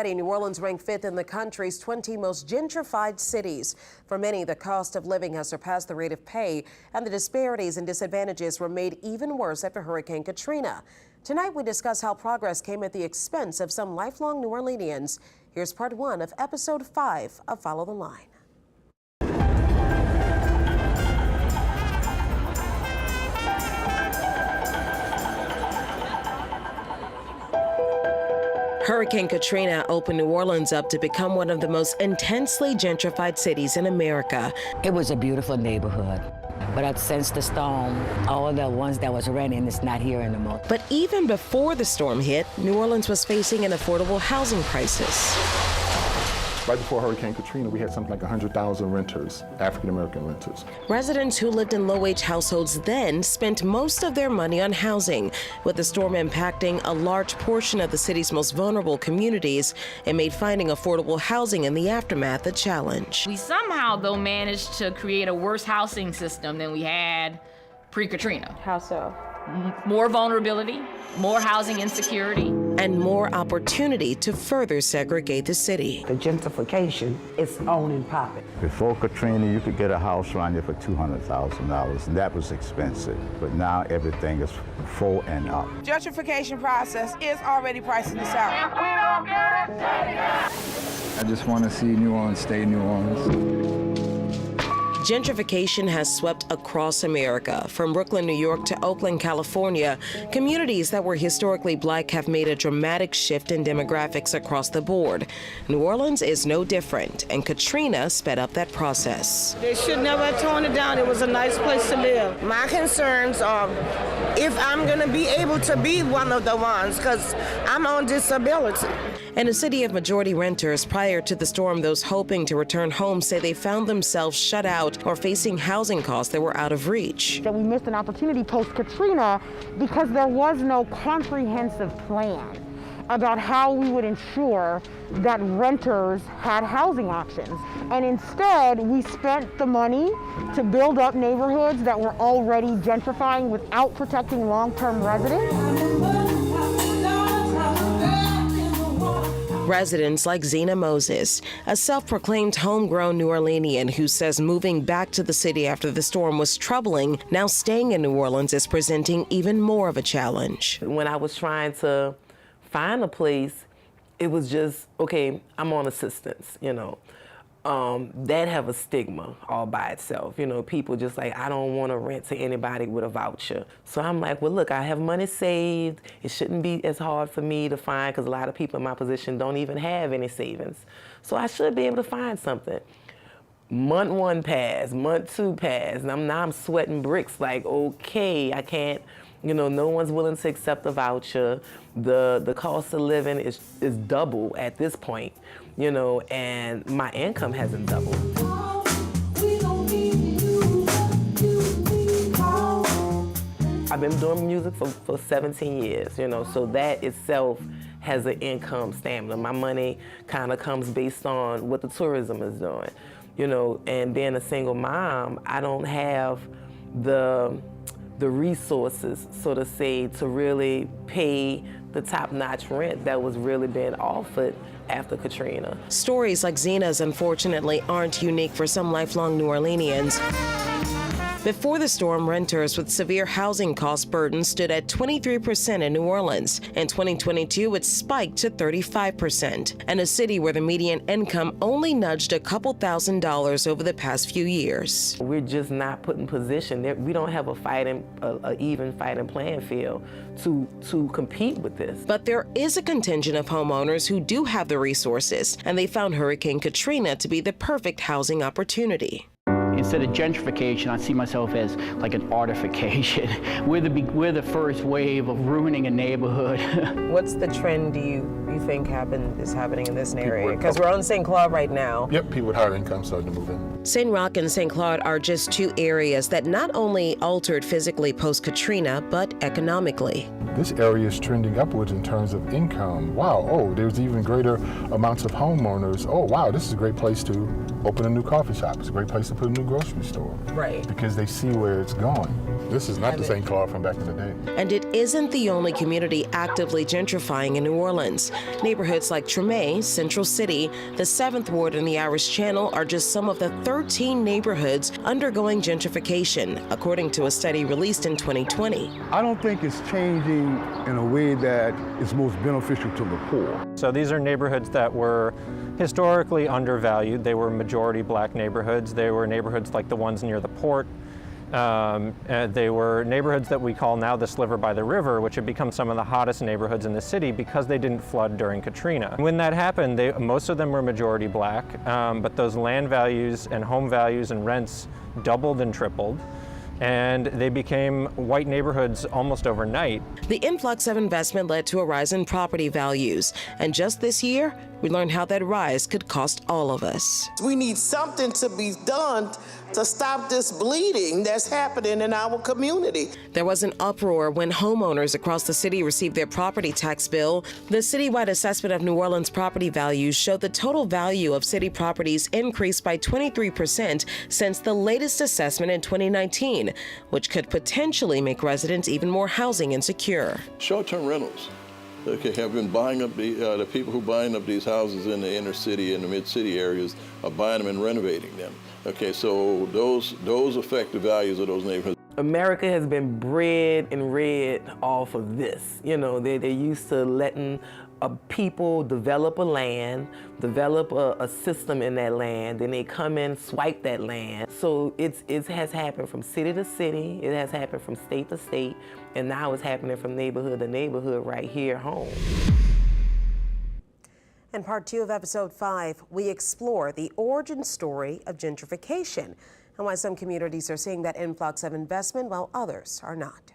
New Orleans ranked 5th in the country's 20 most gentrified cities. For many, the cost of living has surpassed the rate of pay, and the disparities and disadvantages were made even worse after Hurricane Katrina. Tonight, we discuss how progress came at the expense of some lifelong New Orleanians. Here's part 1 of episode 5 of Follow the Line. Hurricane Katrina opened New Orleans up to become one of the most intensely gentrified cities in America. It was a beautiful neighborhood, but since the storm, all of the ones that was renting is not here anymore. But even before the storm hit, New Orleans was facing an affordable housing crisis. Right before Hurricane Katrina, we had something like 100,000 renters, African-American renters. Residents who lived in low-wage households then spent most of their money on housing. With the storm impacting a large portion of the city's most vulnerable communities, it made finding affordable housing in the aftermath a challenge. We somehow, though, managed to create a worse housing system than we had pre-Katrina. How so? More vulnerability, more housing insecurity, and more opportunity to further segregate the city. The gentrification is on and popping. Before Katrina, you could get a house around here for $200,000, and that was expensive. But now everything is full and up. Gentrification process is already pricing this out. If we don't get it, take it. I just want to see New Orleans stay New Orleans. Gentrification has swept across America. From Brooklyn, New York to Oakland, California, communities that were historically black have made a dramatic shift in demographics across the board. New Orleans is no different, and Katrina sped up that process. They should never have torn it down. It was a nice place to live. My concerns are if I'm going to be able to be one of the ones, because I'm on disability. In a city of majority renters, prior to the storm, those hoping to return home say they found themselves shut out or facing housing costs that were out of reach. That we missed an opportunity post-Katrina because there was no comprehensive plan about how we would ensure that renters had housing options. And instead, we spent the money to build up neighborhoods that were already gentrifying without protecting long-term residents. Residents like Zena Moses, a self-proclaimed homegrown New Orleanian who says moving back to the city after the storm was troubling, now staying in New Orleans is presenting even more of a challenge. When I was trying to find a place, it was just, okay, I'm on assistance, you know. That have a stigma all by itself. You know, people just like, I don't want to rent to anybody with a voucher. So I'm like, well, look, I have money saved. It shouldn't be as hard for me to find because a lot of people in my position don't even have any savings. So I should be able to find something. Month 1 passed, month 2 passed, and now I'm sweating bricks like, okay, I can't, you know, no one's willing to accept a voucher. The cost of living is double at this point, you know, and my income hasn't doubled. I've been doing music for 17 years, you know, so that itself has an income stamina. My money kind of comes based on what the tourism is doing, you know, and being a single mom, I don't have the resources, so to say, to really pay the top-notch rent that was really being offered after Katrina. Stories like Zena's, unfortunately, aren't unique for some lifelong New Orleanians. Before the storm, renters with severe housing cost burdens stood at 23% in New Orleans. In 2022, it spiked to 35%, and a city where the median income only nudged a couple $1,000s over the past few years. We're just not put in position. We don't have a even fighting playing field to compete with this. But there is a contingent of homeowners who do have the resources, and they found Hurricane Katrina to be the perfect housing opportunity. Instead of gentrification, I see myself as like an artification. We're the first wave of ruining a neighborhood. What's the trend do you think is happening in this area? Because we're on St. Claude right now. Yep, people with higher income starting to move in. St. Roch and St. Claude are just 2 areas that not only altered physically post-Katrina, but economically. This area is trending upwards in terms of income. Wow, oh, there's even greater amounts of homeowners. Oh, wow, this is a great place to open a new coffee shop. It's a great place to put a new grocery store. Right. Because they see where it's going. This is not the St. Claude from back in the day. And it isn't the only community actively gentrifying in New Orleans. Neighborhoods like Treme, Central City, the 7th Ward, and the Irish Channel are just some of the 13 neighborhoods undergoing gentrification, according to a study released in 2020. I don't think it's changing in a way that is most beneficial to the poor. So these are neighborhoods that were historically undervalued. They were majority black neighborhoods. They were neighborhoods like the ones near the port. They were neighborhoods that we call now the Sliver by the River, which have become some of the hottest neighborhoods in the city because they didn't flood during Katrina. When that happened, most of them were majority black, but those land values and home values and rents doubled and tripled, and they became white neighborhoods almost overnight. The influx of investment led to a rise in property values, and just this year, we learned how that rise could cost all of us. We need something to be done to stop this bleeding that's happening in our community. There was an uproar when homeowners across the city received their property tax bill. The citywide assessment of New Orleans property values showed the total value of city properties increased by 23% since the latest assessment in 2019, which could potentially make residents even more housing insecure. Short-term rentals have been buying up the people who are buying up these houses in the inner city and the mid-city areas are buying them and renovating them. Okay, so those affect the values of those neighborhoods. America has been bred and reared off of this. You know, they're used to letting people develop a land, develop a system in that land, then they come in, swipe that land. So it has happened from city to city, it has happened from state to state, and now it's happening from neighborhood to neighborhood right here at home. In part 2 of episode 5, we explore the origin story of gentrification and why some communities are seeing that influx of investment while others are not.